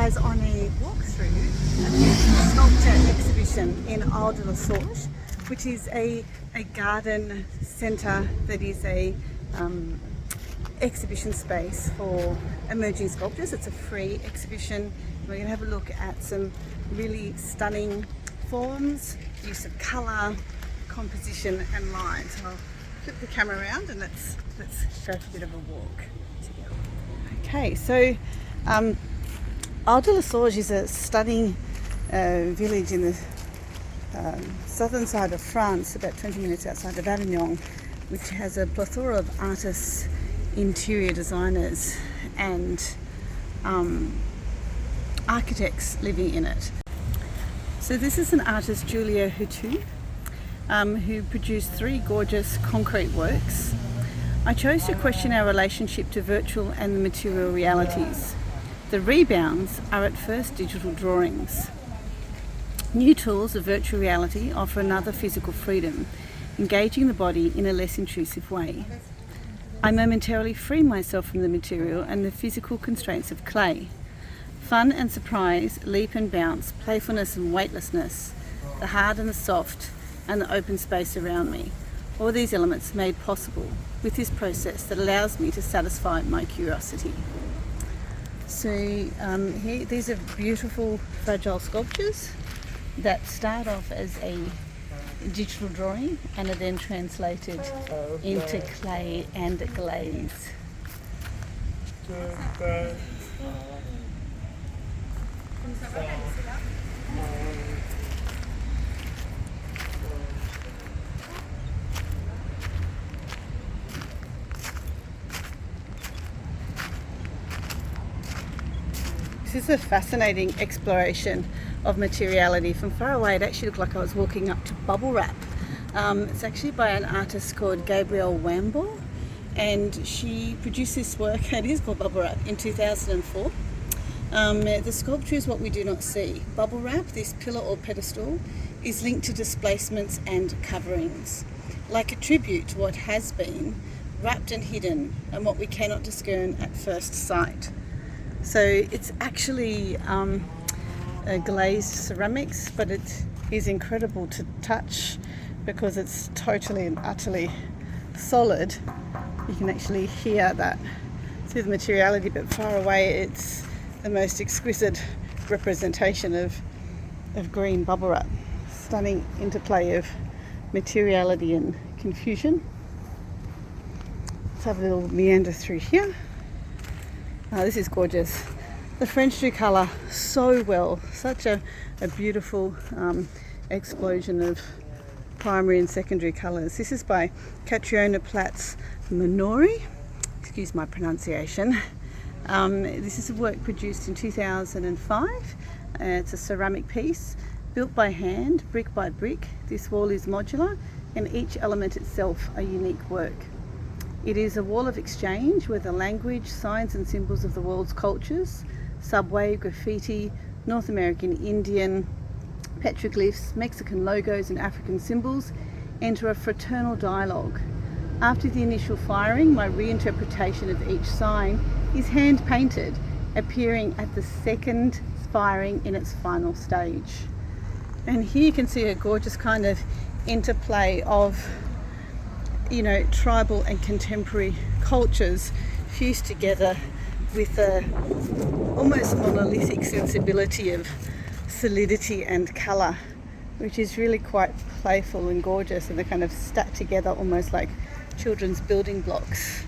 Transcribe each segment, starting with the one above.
as on a walkthrough a sculpture exhibition in L'Isle-sur-la-Sorgue, which is a garden centre that is a exhibition space for emerging sculptures. It's a free exhibition. We're going to have a look at some really stunning forms, use of colour, composition and line. So I'll flip the camera around and let's go for a bit of a walk together. Okay, so L'Isle-sur-la-Sorgue is a stunning village in the southern side of France, about 20 minutes outside of Avignon, which has a plethora of artists, interior designers and architects living in it. So this is an artist, Julia Hutu, who produced 3 gorgeous concrete works. I chose to question our relationship to virtual and the material realities. The rebounds are at first digital drawings. New tools of virtual reality offer another physical freedom, engaging the body in a less intrusive way. I momentarily free myself from the material and the physical constraints of clay. Fun and surprise, leap and bounce, playfulness and weightlessness, the hard and the soft, and the open space around me. All these elements made possible with this process that allows me to satisfy my curiosity. So here, these are beautiful fragile sculptures that start off as a digital drawing and are then translated into clay and glaze. This is a fascinating exploration of materiality. From far away it actually looked like I was walking up to bubble wrap. It's actually by an artist called Gabrielle Wamble, and she produced this work, it is called Bubble Wrap, in 2004. The sculpture is what we do not see. Bubble wrap, this pillar or pedestal, is linked to displacements and coverings, like a tribute to what has been, wrapped and hidden, and what we cannot discern at first sight. So it's actually glazed ceramics, but it is incredible to touch because it's totally and utterly solid. You can actually hear that through the materiality, but far away it's the most exquisite representation of green bubble wrap. Stunning interplay of materiality and confusion. Let's have a little meander through here. This is gorgeous. The French do colour so well. Such a beautiful explosion of primary and secondary colours. This is by Catriona, Platz, Moray. Excuse my pronunciation. This is a work produced in 2005. It's a ceramic piece built by hand, brick by brick. This wall is modular and each element itself a unique work. It is a wall of exchange where the language, signs and symbols of the world's cultures, subway, graffiti, North American, Indian, petroglyphs, Mexican logos and African symbols enter a fraternal dialogue. After the initial firing, my reinterpretation of each sign is hand painted, appearing at the second firing in its final stage. And here you can see a gorgeous kind of interplay of, you know, tribal and contemporary cultures fused together with a almost monolithic sensibility of solidity and colour, which is really quite playful and gorgeous, and they're kind of stacked together almost like children's building blocks.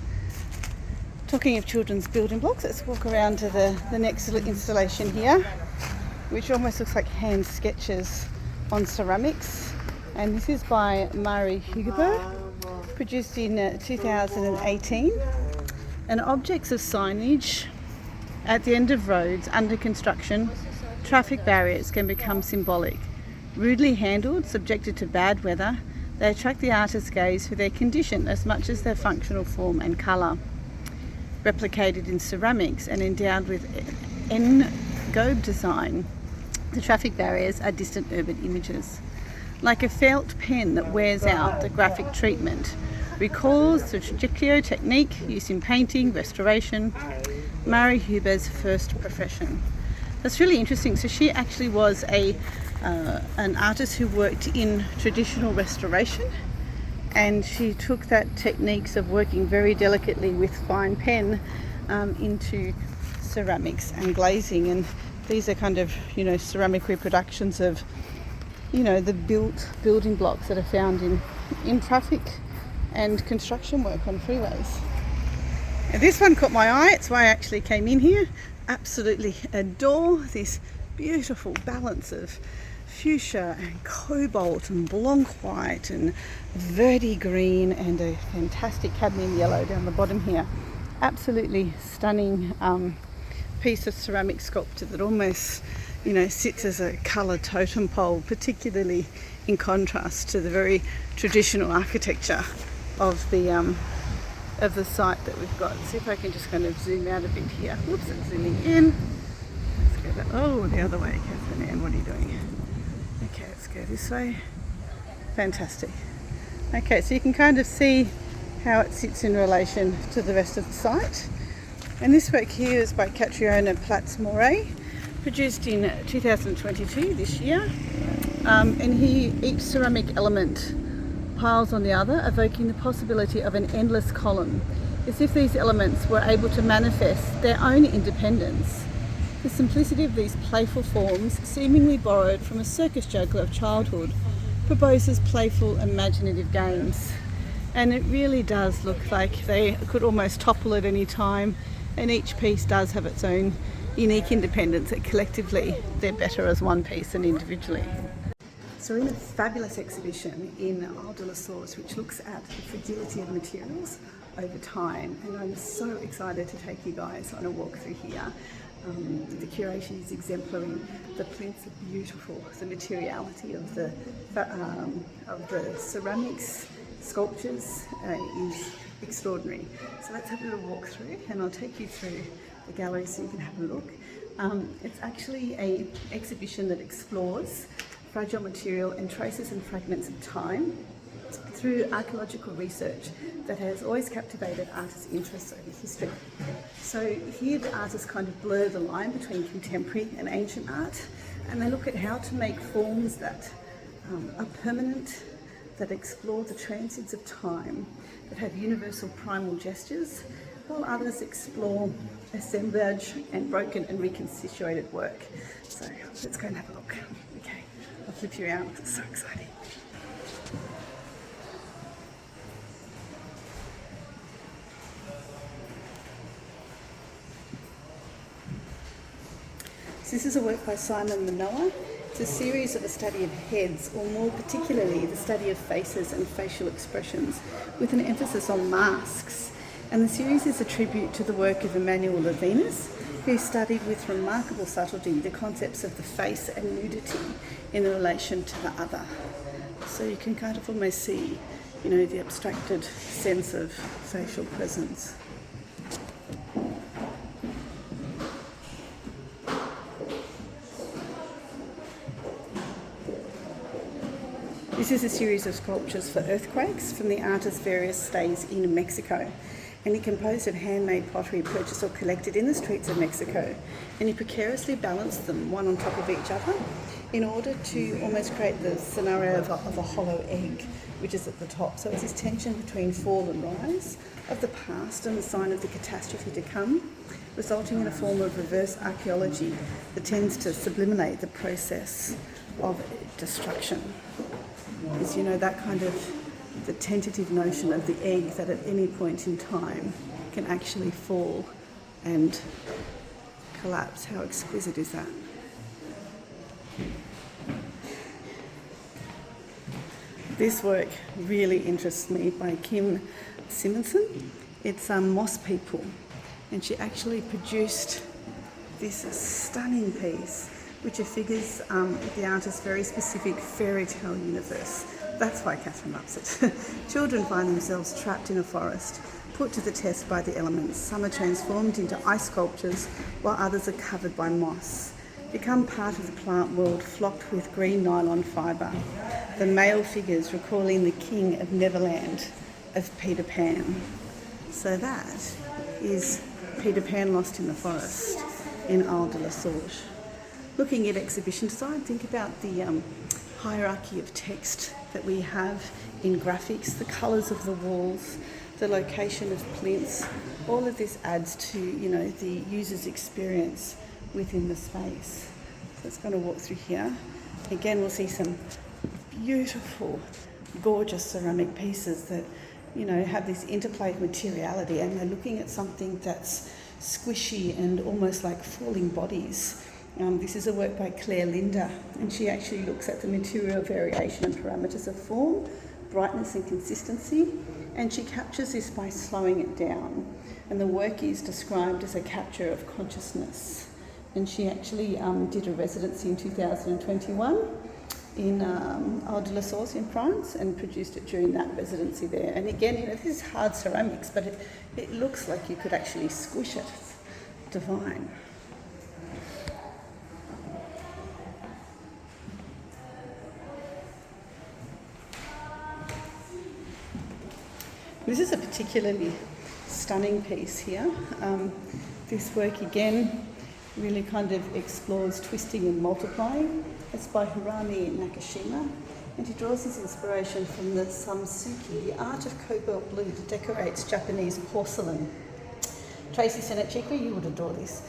Talking of children's building blocks, let's walk around to the next installation here, which almost looks like hand sketches on ceramics. And this is by Hugo, produced in 2018. And objects of signage at the end of roads under construction, traffic barriers can become symbolic. Rudely handled, subjected to bad weather, they attract the artist's gaze for their condition as much as their functional form and colour. Replicated in ceramics and endowed with engobe design, the traffic barriers are distant urban images. Like a felt pen that wears out, the graphic treatment recalls the trajectio technique used in painting, restoration, Hugo's first profession. That's really interesting. So she actually was an artist who worked in traditional restoration, and she took that techniques of working very delicately with fine pen into ceramics and glazing. And these are kind of, you know, ceramic reproductions of, you know, the building blocks that are found in traffic and construction work on freeways. And this one caught my eye. It's why I actually came in here. Absolutely adore this beautiful balance of fuchsia and cobalt and blanc white and verdi green and a fantastic cadmium yellow down the bottom here. Absolutely stunning piece of ceramic sculpture that almost, you know, sits as a colour totem pole, particularly in contrast to the very traditional architecture of the site that we've got. See if I can just kind of zoom out a bit here. Whoops, it's zooming in. Let's go back. Oh, the other way, Catherine Ann, what are you doing? Okay, let's go this way. Fantastic. Okay, so you can kind of see how it sits in relation to the rest of the site. And this work here is by Catriona, Platz, Moray, produced in 2022, this year. And here each ceramic element piles on the other, evoking the possibility of an endless column, as if these elements were able to manifest their own independence. The simplicity of these playful forms, seemingly borrowed from a circus joker of childhood, proposes playful, imaginative games. And it really does look like they could almost topple at any time, and each piece does have its own unique independence, that collectively they're better as one piece than individually. So we're in a fabulous exhibition in L'Isle-sur-la-Sorgue, which looks at the fragility of materials over time, and I'm so excited to take you guys on a walk through here. The curation is exemplary, the plinths are beautiful, the materiality of the ceramics, sculptures is extraordinary. So let's have a little walk through, and I'll take you through the gallery so you can have a look. It's actually an exhibition that explores fragile material and traces and fragments of time through archaeological research that has always captivated artists' interests over history. So here the artists kind of blur the line between contemporary and ancient art, and they look at how to make forms that are permanent, that explore the transits of time, that have universal primal gestures, while others explore assemblage and broken and reconstituted work. So let's go and have a look. Okay, I'll flip you around, it's so exciting. So this is a work by Simon Manoa. It's a series of a study of heads, or more particularly the study of faces and facial expressions, with an emphasis on masks. And the series is a tribute to the work of Emmanuel Levinas, who studied with remarkable subtlety the concepts of the face and nudity in relation to the other. So you can kind of almost see, you know, the abstracted sense of facial presence. This is a series of sculptures for earthquakes from the artist's various stays in Mexico. And he composed of handmade pottery purchased or collected in the streets of Mexico. And he precariously balanced them one on top of each other in order to almost create the scenario of a hollow egg, which is at the top. So it's this tension between fall and rise of the past and the sign of the catastrophe to come, resulting in a form of reverse archaeology that tends to subliminate the process of destruction. Is, you know, that kind of the tentative notion of the egg that at any point in time can actually fall and collapse. How exquisite is that? This work really interests me, by Kim Simonson. It's Moss People, and she actually produced this stunning piece which figures the artist's very specific fairy tale universe. That's why Catherine loves it. Children find themselves trapped in a forest, put to the test by the elements. Some are transformed into ice sculptures, while others are covered by moss. Become part of the plant world, flocked with green nylon fibre. The male figures recalling the king of Neverland, of Peter Pan. So that is Peter Pan lost in the forest in L'Isle-sur-la-Sorgue. looking at exhibition design, think about the hierarchy of text that we have in graphics, the colours of the walls, the location of plinths. All of this adds to, the user's experience within the space. So let's kind of walk through here. Again, we'll see some beautiful, gorgeous ceramic pieces that, have this interplay of materiality, and they're looking at something that's squishy and almost like falling bodies. This is a work by Claire Linder, and she actually looks at the material variation and parameters of form, brightness and consistency, and she captures this by slowing it down. And the work is described as a capture of consciousness. And she actually did a residency in 2021 in L'Isle-sur-la-Sorgue in France, and produced it during that residency there. And again, this is hard ceramics, but it looks like you could actually squish it. It's divine. This is a particularly stunning piece here. This work again really kind of explores twisting and multiplying. It's by Hirami Nakashima, and he draws his inspiration from the samsuki, the art of cobalt blue that decorates Japanese porcelain. Tracy Senechika, you would adore this.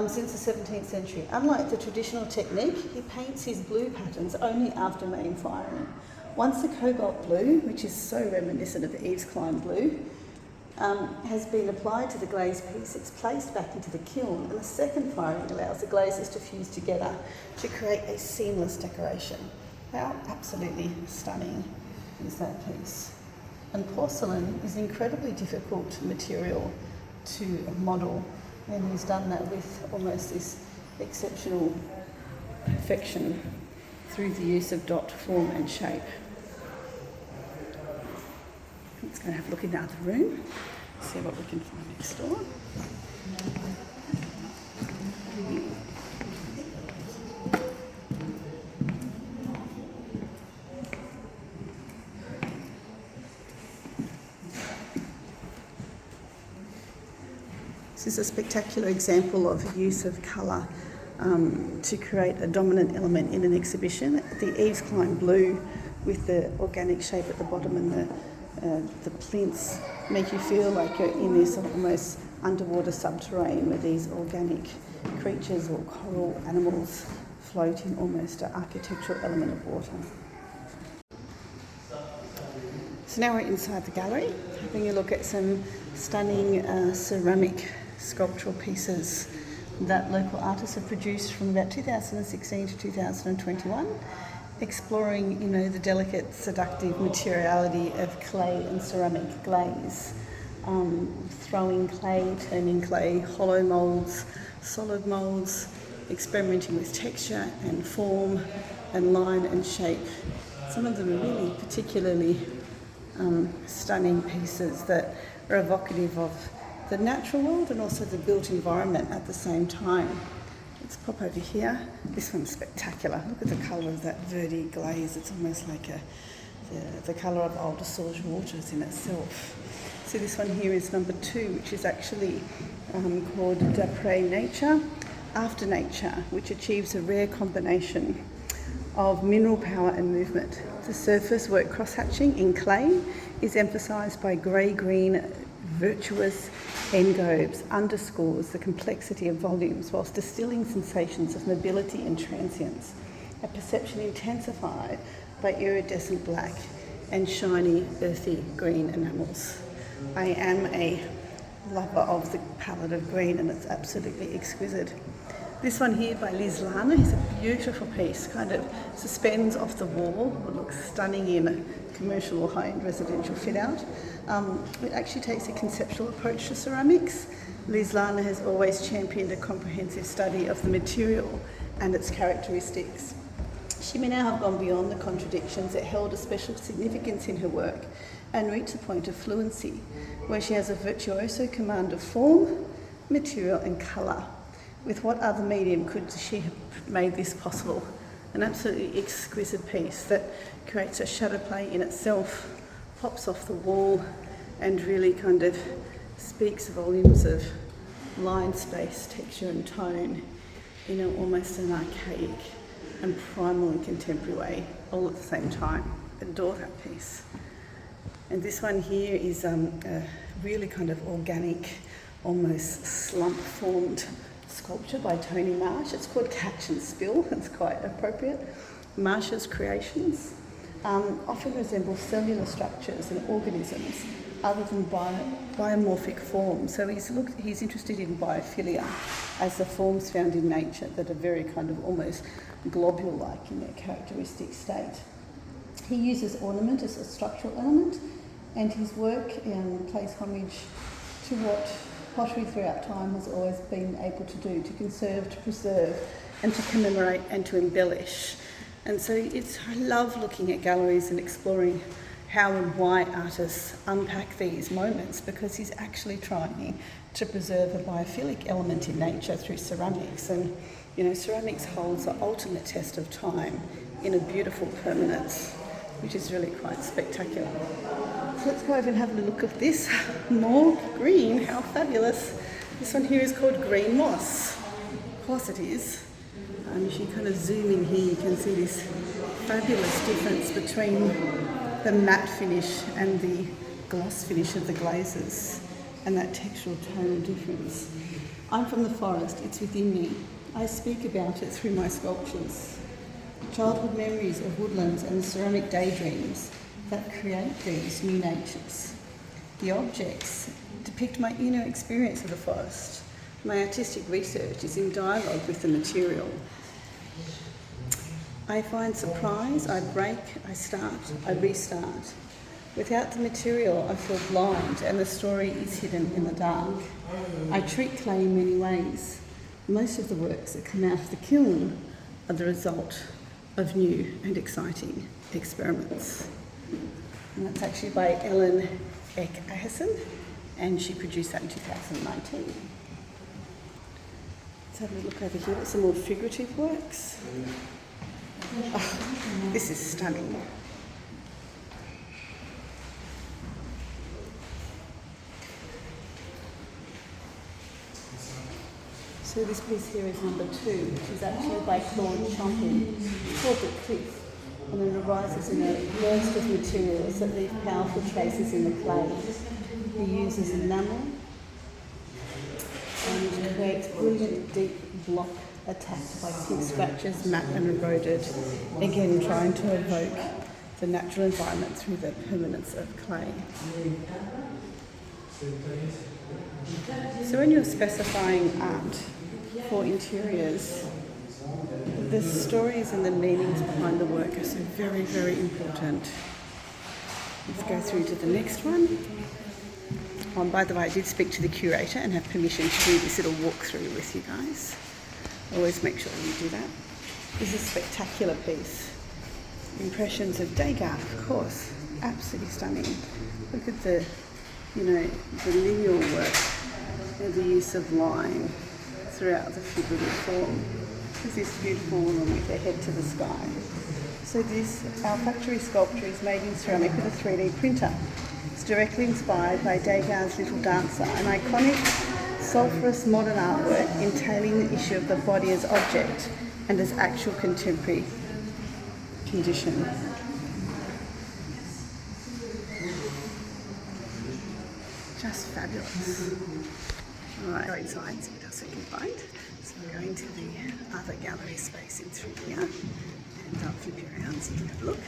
Since the 17th century. Unlike the traditional technique, he paints his blue patterns only after main firing. Once the cobalt blue, which is so reminiscent of Eve's Climb blue, has been applied to the glazed piece, it's placed back into the kiln, and the second firing allows the glazes to fuse together to create a seamless decoration. How absolutely stunning is that piece? And porcelain is an incredibly difficult material to model, and he's done that with almost this exceptional perfection through the use of dot, form and shape. Let's go and have a look in the other room, see what we can find next door. This is a spectacular example of the use of colour to create a dominant element in an exhibition. The Eve's Climb blue with the organic shape at the bottom and the plinths make you feel like you're in this almost underwater subterrane where these organic creatures or coral animals float in almost an architectural element of water. So now we're inside the gallery, having a look at some stunning ceramic sculptural pieces that local artists have produced from about 2016 to 2021, exploring, the delicate, seductive materiality of clay and ceramic glaze, throwing clay, turning clay, hollow moulds, solid moulds, experimenting with texture and form and line and shape. Some of them are really particularly stunning pieces that are evocative of the natural world and also the built environment at the same time. Let's pop over here. This one's spectacular. Look at the colour of that verde glaze. It's almost like the colour of Old Sorge waters in itself. So this one here is number 2, which is actually called D'après Nature, After Nature, which achieves a rare combination of mineral power and movement. The surface work cross-hatching in clay is emphasised by grey-green virtuous engobes underscores the complexity of volumes whilst distilling sensations of mobility and transience, a perception intensified by iridescent black and shiny earthy green enamels. I am a lover of the palette of green, and it's absolutely exquisite. This one here by Liz Lana is a beautiful piece, kind of suspends off the wall. It looks stunning in a commercial or high-end residential fit-out. It actually takes a conceptual approach to ceramics. Liz Lana has always championed a comprehensive study of the material and its characteristics. She may now have gone beyond the contradictions that held a special significance in her work and reached the point of fluency, where she has a virtuoso command of form, material and colour. With what other medium could she have made this possible? An absolutely exquisite piece that creates a shadow play in itself, pops off the wall and really kind of speaks volumes of line, space, texture and tone in almost an archaic and primal and contemporary way, all at the same time. Adore that piece. And this one here is a really kind of organic, almost slump-formed sculpture by Tony Marsh. It's called Catch and Spill. It's quite appropriate. Marsh's creations often resemble cellular structures and organisms other than biomorphic forms. So he's interested in biophilia as the forms found in nature that are very kind of almost globule-like in their characteristic state. He uses ornament as a structural element, and his work pays homage to what pottery throughout time has always been able to do, to conserve, to preserve, and to commemorate and to embellish. And so I love looking at galleries and exploring how and why artists unpack these moments, because he's actually trying to preserve a biophilic element in nature through ceramics. And, ceramics holds the ultimate test of time in a beautiful permanence, which is really quite spectacular. So let's go over and have a look at this. More green, how fabulous. This one here is called Green Moss. Of course it is. If you kind of zoom in here, you can see this fabulous difference between the matte finish and the gloss finish of the glazes, and that textural tone difference. I'm from the forest, it's within me. I speak about it through my sculptures. Childhood memories of woodlands and ceramic daydreams that create these new natures. The objects depict my inner experience of the forest. My artistic research is in dialogue with the material. I find surprise, I break, I start, I restart. Without the material, I feel blind and the story is hidden in the dark. I treat clay in many ways. Most of the works that come out of the kiln are the result of new and exciting experiments. And that's actually by Ellen Eck-Ahison, and she produced that in 2019. Let's have a look over here at some more figurative works. Oh, this is stunning. So this piece here is number 2, which is actually by Claude Champin. It's called The Cliff, and it arises in a burst of materials that leave powerful traces in the clay. He uses enamel and creates brilliant deep block attacked by pink scratches, matte and eroded, again trying to evoke the natural environment through the permanence of clay. So when you're specifying art for interiors, the stories and the meanings behind the work are so very, very important. Let's go through to the next one. By the way, I did speak to the curator and have permission to do this little walkthrough with you guys. Always make sure you do that. This is a spectacular piece. Impressions of Degas, of course. Absolutely stunning. Look at the lineal work and the use of line throughout the figurative form. There's this beautiful woman with her head to the sky. So our factory sculpture is made in ceramic with a 3D printer. It's directly inspired by Degas' Little Dancer, an iconic sulphurous modern artwork entailing the issue of the body as object and as actual contemporary condition. Just fabulous. All right, go inside and see what else we can find. So we're going to the other gallery space in through here, and I'll flip you around so you can have a look.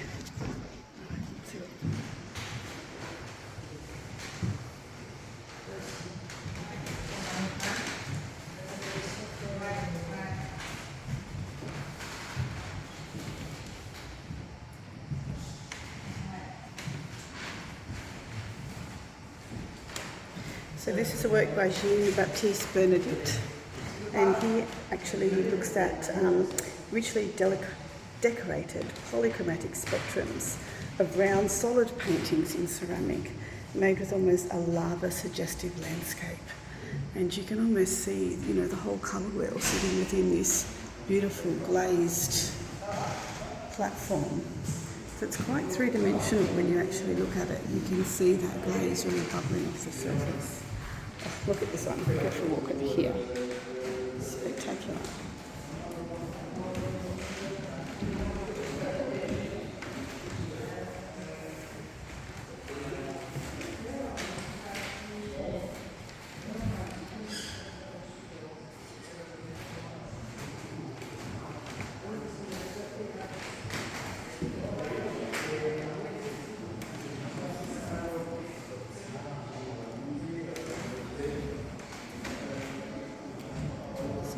So this is a work by Baptiste, Bernadette, and he actually looks at richly decorated polychromatic spectrums of round solid paintings in ceramic, made with almost a lava suggestive landscape. And you can almost see, the whole colour wheel sitting within this beautiful glazed platform. So it's quite three-dimensional when you actually look at it. You can see that glaze really bubbling off the surface. Oh, look at this one, go for a walk over here. Spectacular.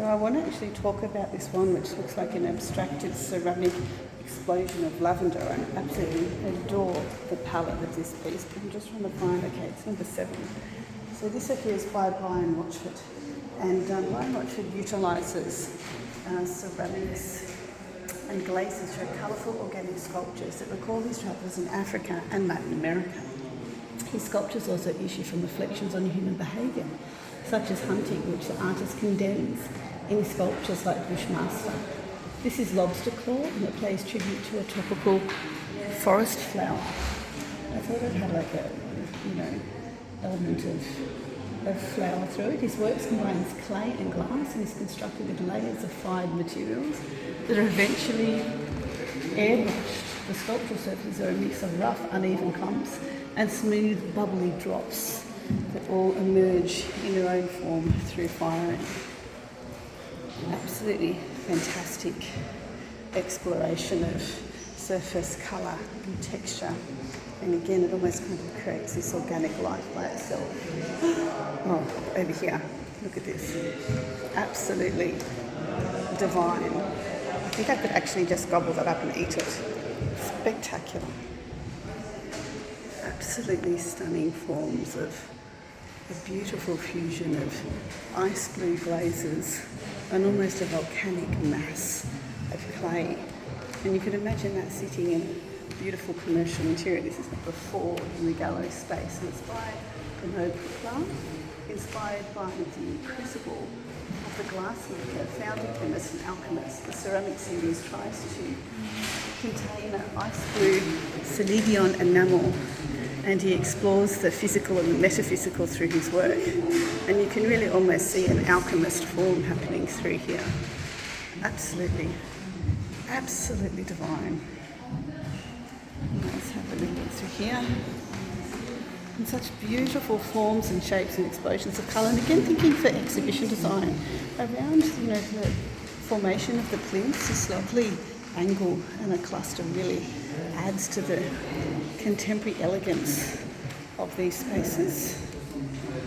So I want to actually talk about this one, which looks like an abstracted ceramic explosion of lavender. I absolutely adore the palette of this piece, but I'm just trying to find, okay, it's number 7. So this here is by Brian Watchfoot, and Brian Watchfoot utilises ceramics and glazes through colourful organic sculptures that recall his travels in Africa and Latin America. His sculptures also issue from reflections on human behaviour, such as hunting, which the artist condemns in sculptures like Bushmaster. This is lobster claw, and it pays tribute to a tropical forest flower. I thought it had like a, element of flower through it. His works combines clay and glass and is constructed with layers of fired materials that are eventually airbrushed. The sculptural surfaces are a mix of rough, uneven clumps and smooth, bubbly drops that all emerge in their own form through firing. Absolutely fantastic exploration of surface colour and texture. And again, it almost kind of creates this organic life by itself. Oh, over here, look at this. Absolutely divine. I think I could actually just gobble that up and eat it. Spectacular. Absolutely stunning forms of a beautiful fusion of ice blue glazes and almost a volcanic mass of clay. And you can imagine that sitting in a beautiful commercial interior. This is number 4 in the gallery space, and it's by Bernadette, inspired by the crucible of the glassmaker, fountain chemist and alchemist. The ceramic series tries to contain an ice blue Selegion enamel, and he explores the physical and the metaphysical through his work. And you can really almost see an alchemist form happening through here. Absolutely divine. Let's have a little look through here. And such beautiful forms and shapes and explosions of colour. And again, thinking for exhibition design, around the formation of the plinths, this lovely angle and a cluster really adds to the contemporary elegance of these spaces.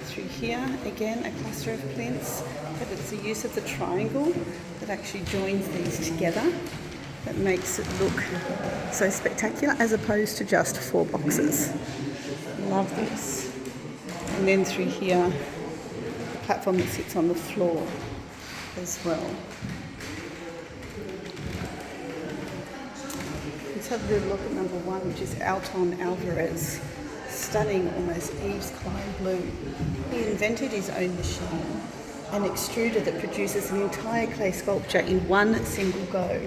Through here, again, a cluster of plinths, but it's the use of the triangle that actually joins these together that makes it look so spectacular, as opposed to just 4 boxes. Love this. And then through here, the platform that sits on the floor as well. Let's have a little look at number 1, which is Alton Alvarez. Stunning, almost Eve's Clyde blue. He invented his own machine, an extruder that produces an entire clay sculpture in one single go.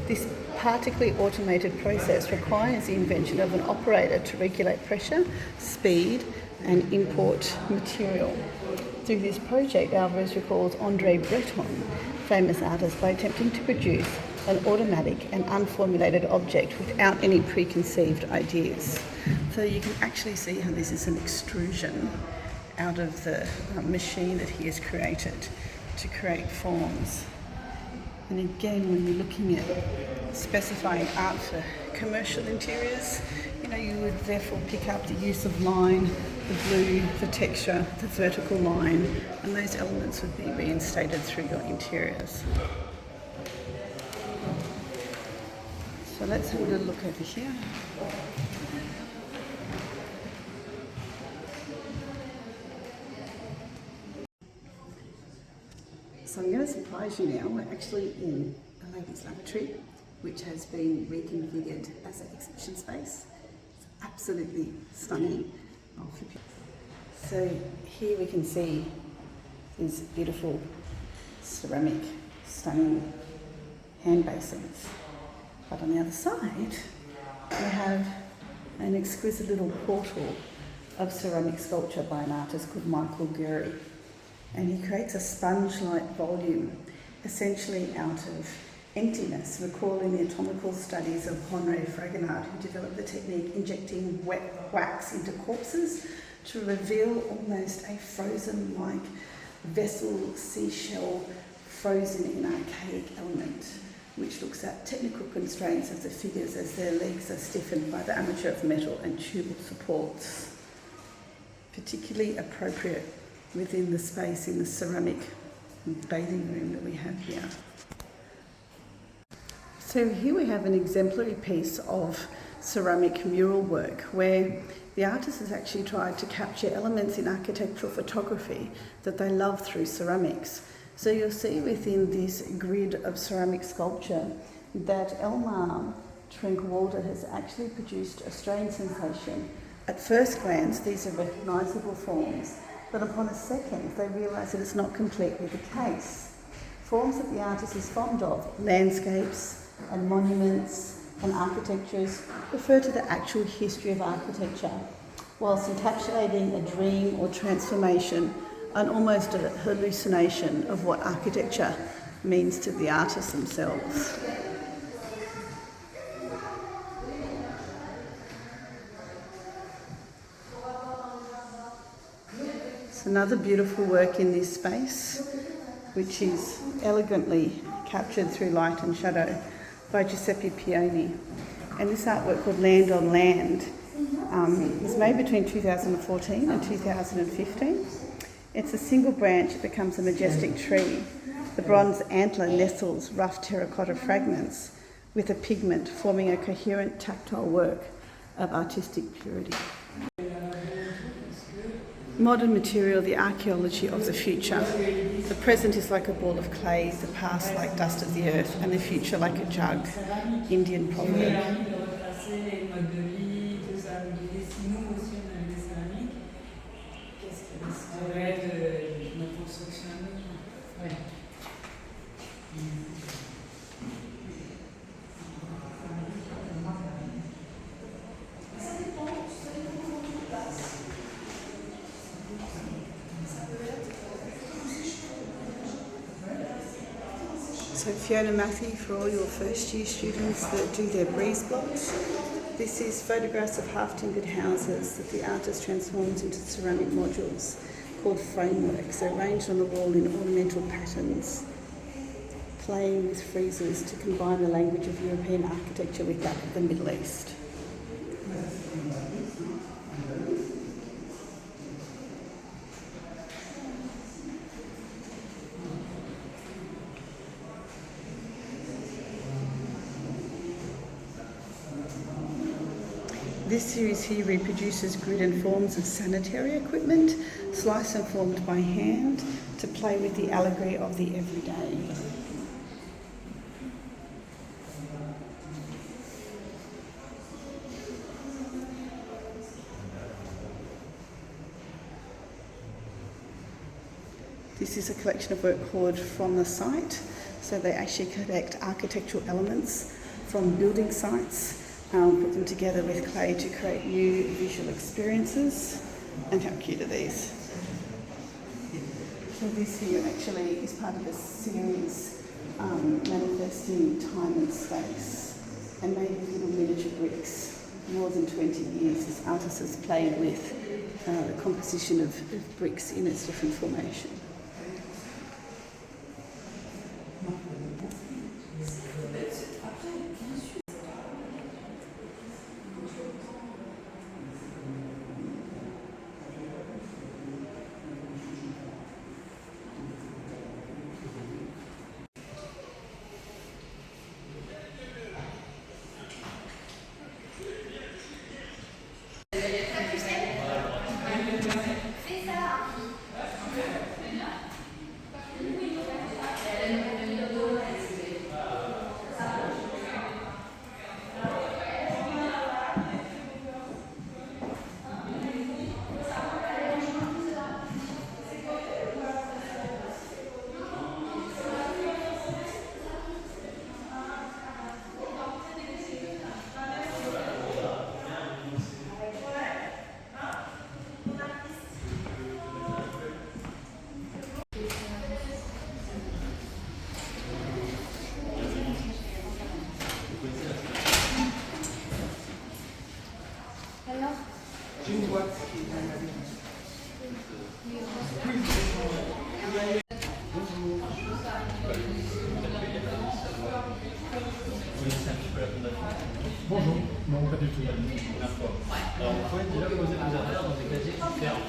This particularly automated process requires the invention of an operator to regulate pressure, speed, and import material. Through this project, Alvarez recalls André Breton, famous artist, by attempting to produce an automatic and unformulated object without any preconceived ideas. So you can actually see how this is an extrusion out of the machine that he has created to create forms. And again, when you're looking at specifying art for commercial interiors, you would therefore pick up the use of line, the blue, the texture, the vertical line, and those elements would be reinstated through your interiors. So let's have a little look over here. So I'm going to surprise you now. We're actually in a ladies' lavatory, which has been reconfigured as an exhibition space. It's absolutely stunning. So here we can see these beautiful ceramic, stunning hand basins. But on the other side, we have an exquisite little portal of ceramic sculpture by an artist called Michael Gurry. And he creates a sponge-like volume, essentially out of emptiness, recalling the anatomical studies of Juan Fragonard, who developed the technique injecting wet wax into corpses to reveal almost a frozen-like vessel seashell frozen in archaic element, which looks at technical constraints of the figures as their legs are stiffened by the armature of metal and tubal supports. Particularly appropriate within the space in the ceramic bathing room that we have here. So here we have an exemplary piece of ceramic mural work where the artist has actually tried to capture elements in architectural photography that they love through ceramics. So you'll see within this grid of ceramic sculpture that Elmar Trenkwalder has actually produced a strange sensation. At first glance, these are recognisable forms, but upon a second, they realise that it's not completely the case. Forms that the artist is fond of, landscapes and monuments and architectures, refer to the actual history of architecture, whilst encapsulating a dream or transformation and almost a hallucination of what architecture means to the artists themselves. It's another beautiful work in this space, which is elegantly captured through light and shadow by Giuseppe Pioni. And this artwork called Land on Land was made between 2014 and 2015. It's a single branch, it becomes a majestic tree. The bronze antler nestles rough terracotta fragments with a pigment forming a coherent tactile work of artistic purity. Modern material, the archaeology of the future. The present is like a ball of clay, the past like dust of the earth, and the future like a jug. Indian proverb. So Fiona Matthew, for all your first year students that do their breeze blocks, this is photographs of half-timbered houses that the artist transforms into ceramic modules called frameworks. They're arranged on the wall in ornamental patterns, playing with friezes to combine the language of European architecture with that of the Middle East. This series here reproduces grid and forms of sanitary equipment, sliced and formed by hand to play with the allegory of the everyday. This is a collection of work called From the Site. So they actually collect architectural elements from building sites, put them together with clay to create new visual experiences. And how cute are these? So this here actually is part of a series manifesting time and space and made with little miniature bricks. More than 20 years this artist has played with the composition of bricks in its different formation. Bonjour, non pas du tout. Alors vous pouvez déjà poser vos affaires dans des casiers qui ferment.